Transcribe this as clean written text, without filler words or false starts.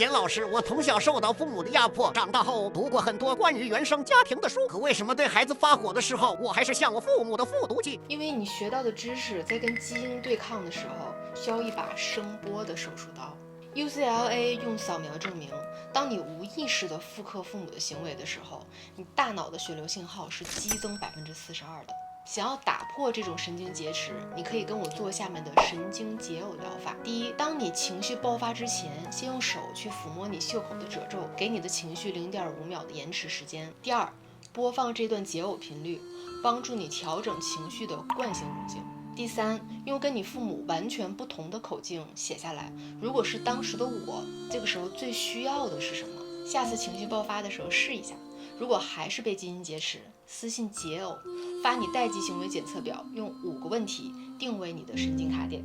简老师，我从小受到父母的压迫，长大后读过很多关于原生家庭的书，可为什么对孩子发火的时候，我还是像我父母的复读机？因为你学到的知识在跟基因对抗的时候，需要一把声波的手术刀。UCLA 用扫描证明，当你无意识地复刻父母的行为的时候，你大脑的血流信号是激增42%的。想要打破这种神经劫持，你可以跟我做下面的神经解耦疗法。第一，当你情绪爆发之前，先用手去抚摸你袖口的褶皱，给你的情绪0.5秒的延迟时间。第二，播放这段解耦频率，帮助你调整情绪的惯性路径。第三，用跟你父母完全不同的口径写下来，如果是当时的我，这个时候最需要的是什么？下次情绪爆发的时候试一下。如果还是被基因劫持，私信解耦，发你待机行为检测表，用5个问题定位你的神经卡点。